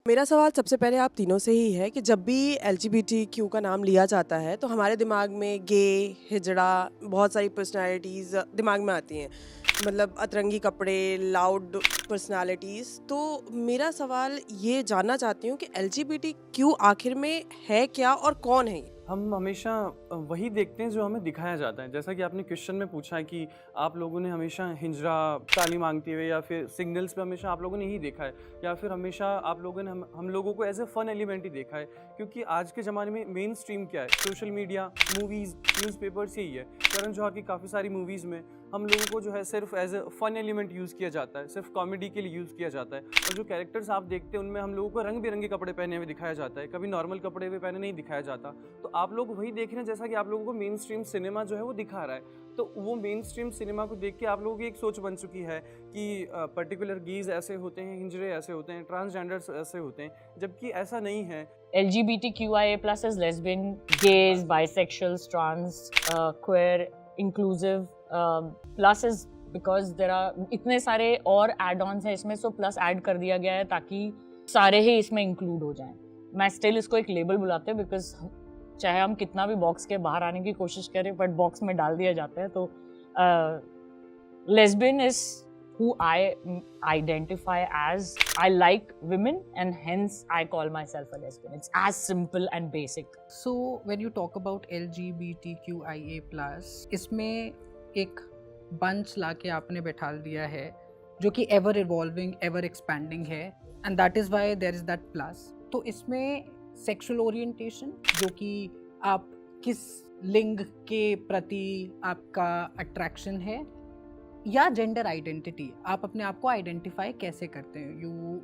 मेरा सवाल सबसे पहले आप तीनों से ही है कि जब भी एलजीबीटीक्यू का नाम लिया जाता है तो हमारे दिमाग में गे, हिजड़ा, बहुत सारी पर्सनालिटीज़ दिमाग में आती हैं। मतलब अतरंगी कपड़े, लाउड पर्सनालिटीज़। तो मेरा सवाल ये जानना चाहती हूँ कि एलजीबीटीक्यू आखिर में है क्या और कौन है ये? हम हमेशा वही देखते हैं जो हमें दिखाया जाता है। जैसा कि आपने क्वेश्चन में पूछा है कि आप लोगों ने हमेशा हिजड़ा, ताली मांगते हुए या फिर सिग्नल्स पे हमेशा आप लोगों ने यही देखा है, या फिर हमेशा आप लोगों ने हम लोगों को एज ए फन एलिमेंट ही देखा है। क्योंकि आज के ज़माने में मेन स्ट्रीम क्या है? सोशल मीडिया, मूवीज़, न्यूज़पेपर्स यही है। करण जौहर की काफ़ी सारी मूवीज़ में हम लोगों को जो है सिर्फ as a fun element use किया जाता है, सिर्फ कॉमेडी के लिए यूज़ किया जाता है। और जो कैरेक्टर्स आप देखते हैं उनमें हम लोगों को रंग बिरंगे कपड़े पहने हुए दिखाया जाता है, कभी नॉर्मल कपड़े हुए पहने नहीं दिखाया जाता। तो आप लोग वही देख रहे हैं जैसा कि आप लोगों को मेन स्ट्रीम सिनेमा जो है वो दिखा रहा है। तो वो मेन स्ट्रीम सिनेमा को देख के आप लोगों की एक सोच बन चुकी है कि पर्टिकुलर गीज ऐसे होते हैं, हिंजरे ऐसे होते हैं, ट्रांसजेंडर्स ऐसे होते हैं, जबकि ऐसा नहीं है। LGBTQIA+ is lesbian, gays, bisexuals, trans, queer, inclusive. Plus is because there are इतने सारे और add-ons हैं इसमें, so plus add कर दिया गया है ताकि सारे ही इसमें include हो जाएं। मैं still इसको एक label बुलाते हैं because चाहे हम कितना भी बॉक्स के बाहर आने की कोशिश करें बट बॉक्स में डाल दिया जाता है। तो lesbian is who I identify as. I like women and hence I call myself a lesbian. It's as simple and basic. So when you talk about LGBTQIA+, इसमें एक बंच लाके आपने बैठा दिया है जो कि एवर इवॉल्विंग, एवर एक्सपैंडिंग है, and that is why there is that plus. तो इसमें सेक्सुअल ओरिएंटेशन, जो कि आप किस लिंग के प्रति आपका अट्रैक्शन है, या जेंडर आइडेंटिटी, आप अपने आप को आइडेंटिफाई कैसे करते हैं। You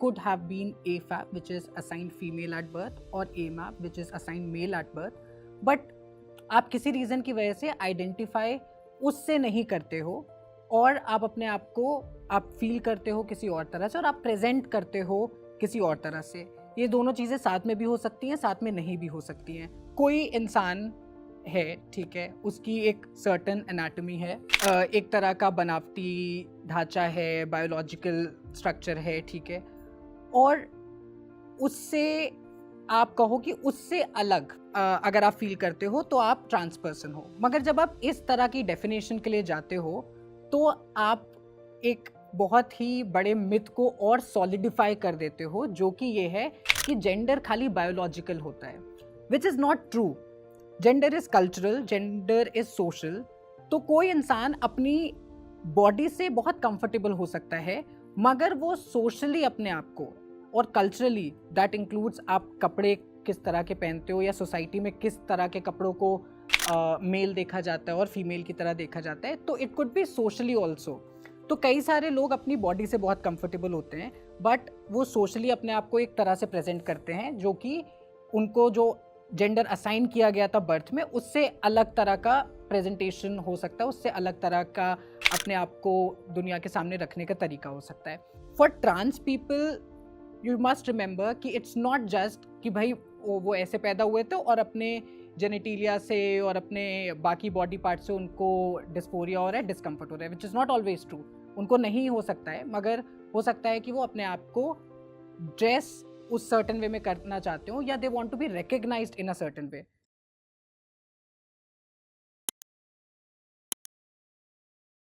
could have been AFAB, which is assigned female at birth, और AMAB, which is assigned male at birth, but आप किसी रीज़न की वजह से आइडेंटिफाई उससे नहीं करते हो और आप अपने आप को आप फील करते हो किसी और तरह से और आप प्रेजेंट करते हो किसी और तरह से। ये दोनों चीज़ें साथ में भी हो सकती हैं, साथ में नहीं भी हो सकती हैं। कोई इंसान है, ठीक है, उसकी एक सर्टन एनाटॉमी है, एक तरह का बनावटी ढांचा है, बायोलॉजिकल स्ट्रक्चर है, ठीक है, और उससे आप कहो कि उससे अलग अगर आप फील करते हो तो आप ट्रांस पर्सन हो। मगर जब आप इस तरह की डेफिनेशन के लिए जाते हो तो आप एक बहुत ही बड़े मिथ को और सॉलिडिफाई कर देते हो, जो कि ये है कि जेंडर खाली बायोलॉजिकल होता है, which is not true. Gender is cultural, gender is social. तो कोई इंसान अपनी बॉडी से बहुत कंफर्टेबल हो सकता है, मगर वो सोशली अपने आप को और कल्चरली, दैट इंक्लूड्स आप कपड़े किस तरह के पहनते हो या सोसाइटी में किस तरह के कपड़ों को मेल देखा जाता है और फीमेल की तरह देखा जाता है, तो it could be socially also. तो कई सारे लोग अपनी बॉडी से बहुत कंफर्टेबल होते हैं, बट वो सोशली अपने आप को एक तरह से प्रेजेंट करते हैं जो कि उनको जो जेंडर असाइन किया गया था बर्थ में, उससे अलग तरह का प्रेजेंटेशन हो सकता है, उससे अलग तरह का अपने आप को दुनिया के सामने रखने का तरीका हो सकता है। For trans people you must remember कि इट्स नॉट जस्ट कि भाई वो ऐसे पैदा हुए थे और अपने जेनेटिलिया से और अपने बाकी बॉडी पार्ट से उनको डिस्फोरिया हो रहा है, डिस्कम्फर्ट हो रहा है, which is not always true. उनको नहीं हो सकता है, मगर हो सकता है कि वो अपने आप को ड्रेस उस सर्टन वे में करना चाहते हो, या they want to be recognised in a certain way.